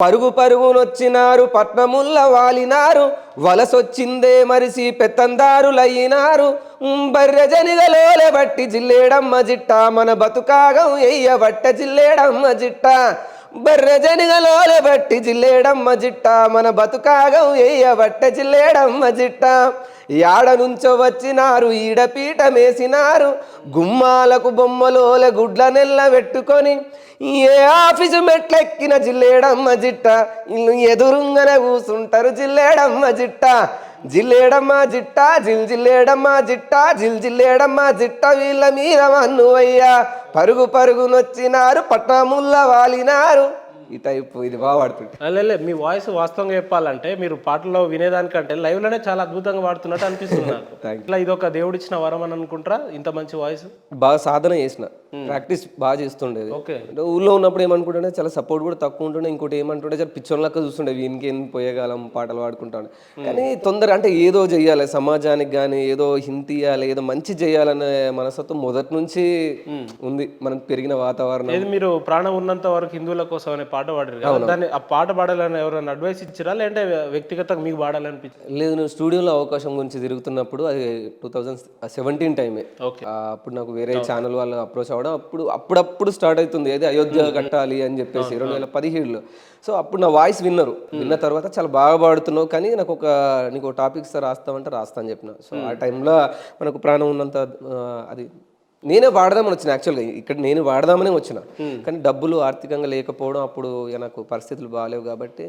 పరుగు పరుగునొచ్చినారు పట్నముల్ల వాలినారు వలసొచ్చిందే మరిసి పెత్తందారులయ్యినారు బర్రెజనిగలోలే బట్టి జిల్లేడమ్మ జిట్ట మన బతుకాగం ఎయ్యబట్ట జిల్లేడమ్మ జిట్ట బర్రెజనిగలోలే బట్టి జిల్లేడమ్మ జిట్ట మన బతుకాగం ఎయ్యబట్ట జిల్లేడమ్మ జిట్ట యాడ నుంచో వచ్చినారు ఈడపీట మేసినారు గుమ్మాలకు బొమ్మలోల గుడ్ల నెల్ల పెట్టుకొని ఏ ఆఫీసు మెట్లెక్కిన జిల్లేడమ్మ జిట్ట ఇల్లు ఎదురుంగనే కూసుంటారు జిల్లేడమ్మ జిట్ట జిల్లేడమ్మ జిట్ట జిల్లేడమ్మ జిట్ట జిల్లేడమ్మ జిట్ట వీళ్ళ మీద మన్నువయ్యా పరుగు పరుగునొచ్చినారు పట్నముల్ల వాలినారు ఈ టైపు ఇది బాగా వాడుతుంటే అల్లే మీ వాయిస్ వాస్తవంగా చెప్పాలంటే మీరు పాటల్లో వినేదానికంటే లైవ్ లోనే చాలా అద్భుతంగా వాడుతున్నట్టు అనిపిస్తుంది నాకు. ఇట్లా ఇది ఒక దేవుడిచ్చిన వరం అని అనుకుంటారా ఇంత మంచి వాయిస్? బాగా సాధన చేసిన ప్రాక్టీస్ బాగా చేస్తుండేది. ఓకే. ఊళ్ళో ఉన్నప్పుడు ఏమనుకుంటుండే చాలా సపోర్ట్ కూడా తక్కువ ఉంటుండే. ఇంకోటి ఏమంటుండే చాలా పిచ్చోళ్ళక్క చూస్తుండే వీనికి ఏం పోయేగాలం పాటలు పాడుకుంటాను. కానీ తొందర అంటే ఏదో చెయ్యాలి సమాజానికి కానీ ఏదో హింట్ ఇయ్యాలి ఏదో మంచి చేయాలనే మనస్తత్వం మొదటి నుంచి ఉంది మనకు పెరిగిన వాతావరణం. ఏది మీరు ప్రాణం ఉన్నంత వరకు హిందువుల కోసం అనే పాట పాడారు కదా, దాన్ని ఆ పాట పాడాలని ఎవరైనా అడ్వైస్ ఇచ్చిరా లేదంటే వ్యక్తిగతంగా మీకు పాడాలనిపించింది? లేదు, నేను స్టూడియోలో అవకాశం గురించి తిరుగుతున్నప్పుడు అది 2017 టైమే. అప్పుడు నాకు వేరే ఛానల్ వాళ్ళు అప్రోచ్ అవ్వడం అప్పుడప్పుడు స్టార్ట్ అవుతుంది ఏది అయోధ్య కట్టాలి అని చెప్పేసి 2017లో. సో అప్పుడు నా వాయిస్ విన్న తర్వాత చాలా బాగా పాడుతున్నావు కానీ నీకు టాపిక్స్ రాస్తామంటే రాస్తా అని చెప్పిన. సో ఆ టైంలో మనకు ప్రాణం ఉన్నంత అది నేనే వాడదామని వచ్చిన. యాక్చువల్గా ఇక్కడ నేను వాడదామనే వచ్చిన కానీ డబ్బులు ఆర్థికంగా లేకపోవడం అప్పుడు నాకు పరిస్థితులు బాగాలేవు కాబట్టి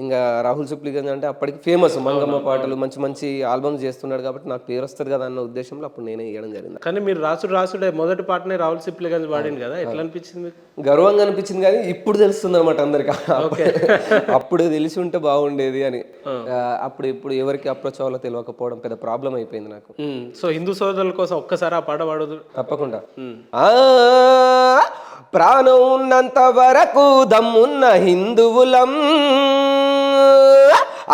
ఇంకా రాహుల్ సిప్లిగంజ్ అంటే అప్పటికి ఫేమస్ మంగమ్మ పాటలు మంచి మంచి ఆల్బమ్స్ చేస్తున్నాడు కాబట్టి నాకు పేరు వస్తుంది కదా అన్న ఉద్దేశంలో అప్పుడు నేనే ఇవ్వడం జరిగింది. కానీ మీరు రాసుడే మొదటి పాటనే రాహుల్ సిప్లిగంజ్ వాడింది కదా, ఎట్లా అనిపించింది? గర్వంగా అనిపించింది కానీ ఇప్పుడు తెలుస్తుంది అనమాట అందరికి. అప్పుడు తెలిసి ఉంటే బాగుండేది అని. ఇప్పుడు ఎవరికి అప్రోచ్ అవ్వాలో తెలియకపోవడం పెద్ద ప్రాబ్లం అయిపోయింది నాకు. సో హిందూ సోదరుల కోసం ఒక్కసారి ఆ పాట పాడదు? తప్పకుండా. ప్రాణం ఉన్నంత వరకు దమ్మున్న హిందువులం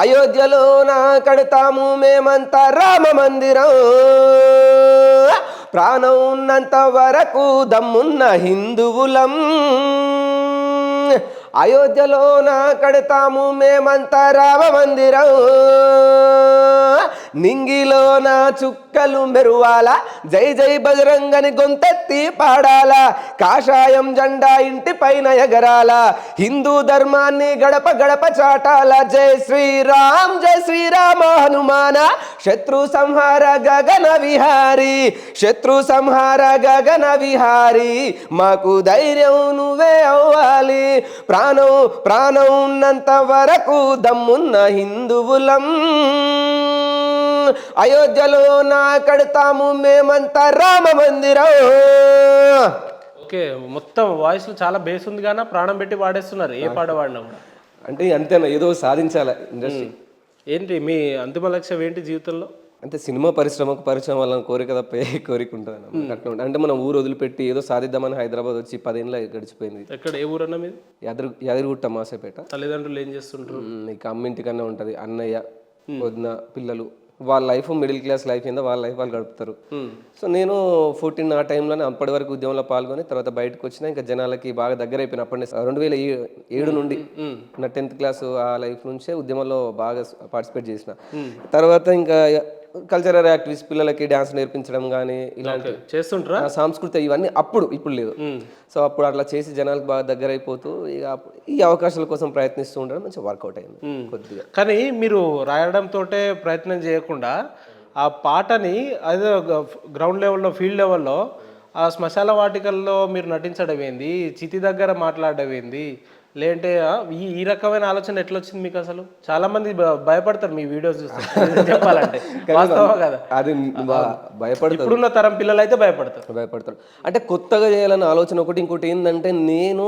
అయోధ్యలోన కడతాము మేమంతా రామ మందిరం. ప్రాణం ఉన్నంత వరకు దమ్మున్న హిందువులం అయోధ్యలోన కడతాము మేమంతా రామ మందిరం. నింగిలోన చుక్కలు మెరువాల జై జై బజరంగని గొంతెత్తి పాడాల. కాషాయం జెండా ఇంటి పైన ఎగరాల. హిందూ ధర్మాన్ని గడప గడప చాటాల. జై శ్రీరామ హనుమాన శత్రు సంహార గగన విహారీ. శత్రు సంహార గగన విహారీ మాకు ధైర్యం నువ్వే అవ్వాలి. ప్రాణం ఉన్నంత వరకు దమ్మున్న హిందువులం అయోధ్యలో నా కడతాము మేమంతా రామ మందిరం. ఓకే, మొత్తం వాయిస్ లో చాలా బేస్ ఉంది కానీ ప్రాణం పెట్టి వాడేస్తున్నారు ఏ పాట వాడినా కూడా. అంటే అంతేనా, ఏదో సాధించాలి ఇండస్ట్రీ. ఏంటి మీ అంతిమ లక్ష్యం ఏంటి జీవితంలో? అంటే సినిమా పరిశ్రమకు పరిచయం వాళ్ళని కోరిక తప్ప ఏ కోరిక ఉంటుంది అట్లా. అంటే మనం ఊరు వదిలిపెట్టి ఏదో సాధిద్దామని హైదరాబాద్ వచ్చి 10 ఏళ్ళు గడిచిపోయింది. ఎక్కడ, ఏ ఊరన్నా మీది? యాదగిరిగుట్ట మాసేపేట. తల్లిదండ్రులు ఏం చేస్తుంటారు? ఇక అమ్మింటికన్నా ఉంటుంది. అన్నయ్య వదిన పిల్లలు వాళ్ళ లైఫ్ మిడిల్ క్లాస్ లైఫ్ ఏందో వాళ్ళ లైఫ్ వాళ్ళు గడుపుతారు. సో నేను 14 ఆ టైంలోనే అప్పటి వరకు ఉద్యమంలో పాల్గొని తర్వాత బయటకు వచ్చినా ఇంకా జనాలకి బాగా దగ్గర అయిపోయిన అప్పటి 2007 నుండి నా 10th క్లాస్ ఆ లైఫ్ నుంచే ఉద్యమంలో బాగా పార్టిసిపేట్ చేసిన. తర్వాత ఇంకా కల్చరల్ యాక్టివిటీస్ పిల్లలకి డాన్స్ నేర్పించడం కానీ ఇలాంటి చేస్తుంటారా సాంస్కృతిక ఇవన్నీ ఇప్పుడు లేదు. సో అప్పుడు అట్లా చేసి జనాలకు బాగా దగ్గర అయిపోతూ ఇక ఈ అవకాశాల కోసం ప్రయత్నిస్తూ ఉండడం మంచిగా వర్కౌట్ అయింది కొద్దిగా. కానీ మీరు రాయడంతో ప్రయత్నం చేయకుండా ఆ పాటని అదే గ్రౌండ్ లెవెల్లో ఫీల్డ్ లెవెల్లో ఆ శ్మశాన వాటికల్లో మీరు నటించడం ఏంది, చితి దగ్గర మాట్లాడడం ఏంది, లేదంటే ఈ రకమైన ఆలోచన ఎట్లా వచ్చింది మీకు? అసలు చాలా మంది భయపడతారు మీ వీడియోస్ చూస్తే చెప్పాలంటే. వాస్తవం కదా, అది భయపడతారు. ఇప్పుడున్న తరం పిల్లలు అయితే భయపడతారు. అంటే కొత్తగా చేయాలన్న ఆలోచన ఒకటి. ఇంకోటి ఏంటంటే నేను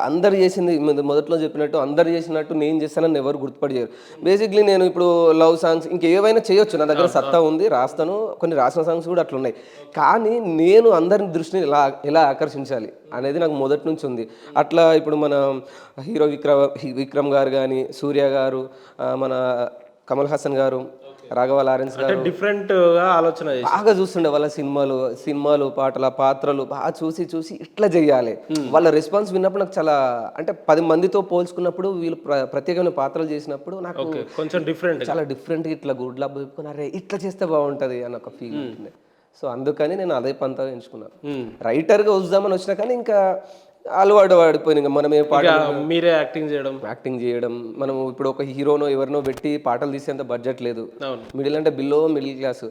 అందరు చేసింది మొదట్లో చెప్పినట్టు అందరు చేసినట్టు నేను చేస్తానని ఎవరు గుర్తుపడి చేయరు. బేసిక్లీ నేను ఇప్పుడు లవ్ సాంగ్స్ ఇంకేవైనా చేయొచ్చు, నా దగ్గర సత్తా ఉంది, రాస్తాను. కొన్ని రాసిన సాంగ్స్ కూడా అట్లున్నాయి. కానీ నేను అందరి దృష్టిని ఎలా ఆకర్షించాలి అనేది నాకు మొదటి నుంచి ఉంది. అట్లా ఇప్పుడు మన హీరో విక్రమ్ గారు కానీ, సూర్య గారు, మన కమల్ హాసన్ గారు, రాఘవ లారెన్స్ గారు డిఫరెంట్ గా ఆలోచన చేసి బాగా చూస్తుండే వాళ్ళ సినిమాలు పాటల పాత్రలు బాగా చూసి చూసి ఇట్లా చెయ్యాలి. వాళ్ళ రెస్పాన్స్ విన్నప్పుడు నాకు చాలా అంటే 10 మందితో పోల్చుకున్నప్పుడు వీళ్ళు ప్రత్యేకమైన పాత్రలు చేసినప్పుడు నాకు కొంచెం డిఫరెంట్. చాలా డిఫరెంట్ ఇట్లా గుడ్లా పోయి అరే ఇట్లా చేస్తే బాగుంటది అని ఒక ఫీల్ ఉంటుండే. సో అందుకని నేను అదే పంతా ఎంచుకున్నాను. రైటర్గా వద్దామని వచ్చినా కానీ ఇంకా అలవాటు పడిపోయింది. ఇంకా మనం ఏ పాట మీరే యాక్టింగ్ చేయడం మనం ఇప్పుడు ఒక హీరోనో ఎవరినో పెట్టి పాటలు తీసేంత బడ్జెట్ లేదు. అవును. మిడిల్ అంటే బిలో మిడిల్ క్లాస్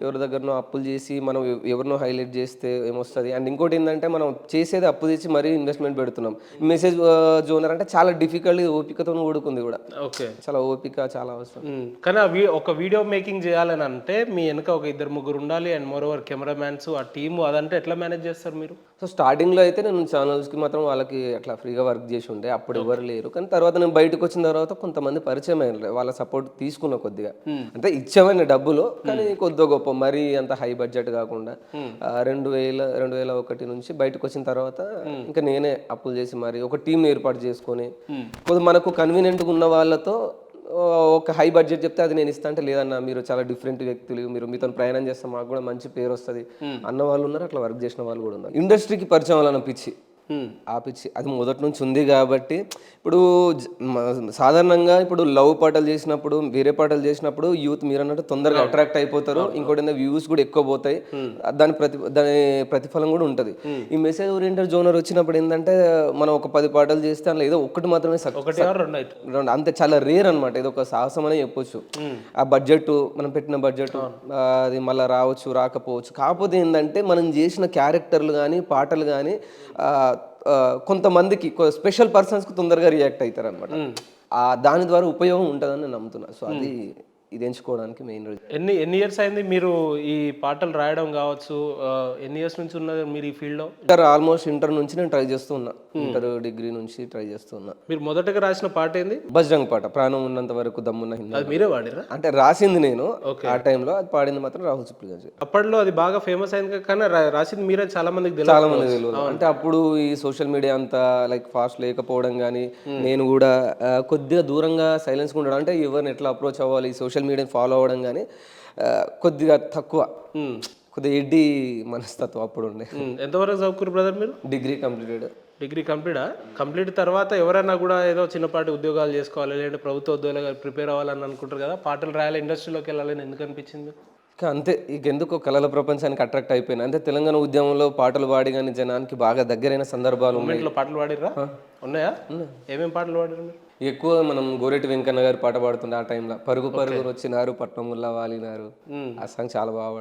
ఎవరి దగ్గరనో అప్పులు చేసి మనం ఎవరినో హైలైట్ చేస్తే ఏమొస్తుంది. అండ్ ఇంకోటి ఏంటంటే మనం చేసేది అప్పు తెచ్చి మరీ ఇన్వెస్ట్మెంట్ పెడుతున్నాం. మెసేజ్ జోనర్ అంటే చాలా డిఫికల్ట్, ఓపికతో కూడుకుంది కూడా. ఓకే. చాలా ఓపిక చాలా అవసరం. కానీ ఒక వీడియో మేకింగ్ చేయాలని అంటే మీ వెనక ఒక 2-3 ఉండాలి. అండ్ మోర్ ఓవర్ కెమెరామ్యాన్స్, ఆ టీము, అదంటే ఎట్లా మేనేజ్ చేస్తారు మీరు? సో స్టార్టింగ్లో అయితే నేను ఛానల్స్కి మాత్రం వాళ్ళకి అట్లా ఫ్రీగా వర్క్ చేసి ఉండే, అప్పుడు ఎవరు లేరు. కానీ తర్వాత నేను బయటకు వచ్చిన తర్వాత కొంతమంది పరిచయం అయినారు, వాళ్ళ సపోర్ట్ తీసుకున్న కొద్దిగా. అంటే ఇచ్చామని డబ్బులు, కానీ కొద్దిగా గొప్ప మరీ అంత హై బడ్జెట్ కాకుండా 2001 నుంచి బయటకు వచ్చిన తర్వాత ఇంకా నేనే అప్పులు చేసి మరి ఒక టీంని ఏర్పాటు చేసుకొని కొద్దిగా మనకు కన్వీనియంట్గా ఉన్న వాళ్ళతో ఒక హై బడ్జెట్ చెప్తే అది నేను ఇస్తా అంటే లేదన్నా మీరు చాలా డిఫరెంట్ వ్యక్తులు, మీరు మీతో ప్రయాణం చేస్తే మాకు కూడా మంచి పేరు వస్తుంది అన్న వాళ్ళు ఉన్నారు. అట్లా వర్క్ చేసిన వాళ్ళు కూడా ఉన్నారు. ఇండస్ట్రీకి పరిచయం అవ్వాలని పిచ్చి ఆపిచ్చి అది మొదటి నుంచి ఉంది కాబట్టి ఇప్పుడు సాధారణంగా ఇప్పుడు లవ్ పాటలు చేసినప్పుడు వేరే పాటలు చేసినప్పుడు యూత్ మీరు అన్నట్టు తొందరగా అట్రాక్ట్ అయిపోతారు. ఇంకోటి వ్యూస్ కూడా ఎక్కువ పోతాయి, దాని ప్రతిఫలం కూడా ఉంటుంది. ఈ మెసేజ్ ఓరియంటెడ్ జోనర్ వచ్చినప్పుడు ఏంటంటే మనం ఒక 10 పాటలు చేస్తే అందులో ఏదో ఒకటి మాత్రమే రెండు, అంతే చాలా రేర్ అనమాట. ఇది ఒక సాహసం అనే చెప్పొచ్చు. ఆ బడ్జెట్ మనం పెట్టిన బడ్జెట్ అది మళ్ళీ రావచ్చు రాకపోవచ్చు. కాకపోతే ఏంటంటే మనం చేసిన క్యారెక్టర్లు కానీ పాటలు కానీ కొంతమందికి స్పెషల్ పర్సన్స్కి తొందరగా రియాక్ట్ అవుతారు అనమాట. దాని ద్వారా ఉపయోగం ఉంటుందని నేను నమ్ముతున్నా. సో అది ఇది ఎంచుకోవడానికి మెయిన్ రోజు. ఎన్ని ఇయర్స్ అయింది మీరు ఈ పాటలు రాయడం కావచ్చు? ఎన్ని ఇయర్స్ నుంచి ఉన్నది మీరు ఈ ఫీల్డ్లో? ఆల్మోస్ట్ ఇంటర్ నుంచి నేను ట్రై చేస్తూ ఉన్నా, ఇంటర్ డిగ్రీ నుంచి ట్రై చేస్తూ ఉన్నా. మీరు మొదటగా రాసిన పాట ఏంది? బజరంగ్ పాట, ప్రాణం ఉన్నంత వరకు దమ్మున్న హిందూ. అది మీరే పాడిరా? అంటే రాసింది నేను ఆ టైంలో, అది పాడింది మాత్రం రాహుల్ సిప్లి గారు. అప్పట్లో అది బాగా ఫేమస్ అయింది కానీ రాసింది మీరే చాలా మందికి తెలియదు. అంటే అప్పుడు ఈ సోషల్ మీడియా అంతా లైక్ ఫాస్ట్ లేకపోవడం కానీ, నేను కూడా కొద్దిగా దూరంగా సైలెన్స్ ఉండడం, అంటే ఎవరిని ఎట్లా అప్రోచ్ అవ్వాలి సోషల్ మీడియాని ఫాలో అవ్వడం కానీ కొద్దిగా తక్కువ, కొద్దిగా ఎడ్డి మనస్తత్వం అప్పుడు ఉండే. ఎంతవరకు చదువుకున్నారు బ్రదర్ మీరు? Degree completed. డిగ్రీ కంప్లీట్ తర్వాత ఎవరైనా కూడా ఏదో చిన్నపాటి ఉద్యోగాలు చేసుకోవాలి, లేదంటే ప్రభుత్వ ఉద్యోగాలు ప్రిపేర్ అవ్వాలని అనుకుంటారు కదా, పాటలు రాయాలి, ఇండస్ట్రీలోకి వెళ్ళాలని ఎందుకు అనిపించింది? అంతే, ఇంకెందుకు కళల ప్రపంచానికి అట్రాక్ట్ అయిపోయినా. అంటే తెలంగాణ ఉద్యమంలో పాటలు పాడి కానీ జనానికి బాగా దగ్గరైన సందర్భాలు ఉన్నాయి. పాటలు పాడిరా? ఉన్నాయా? ఏమేమి పాటలు పాడారు మీరు? ఎక్కువ మనం గోరెటి వెంకన్న గారి పాట పాడుతుండే ఆ టైంలో. పరుగు పరుగురు వచ్చినారు పట్నముల్లా వాలినారు, ఆ సాంగ్ చాలా బాగా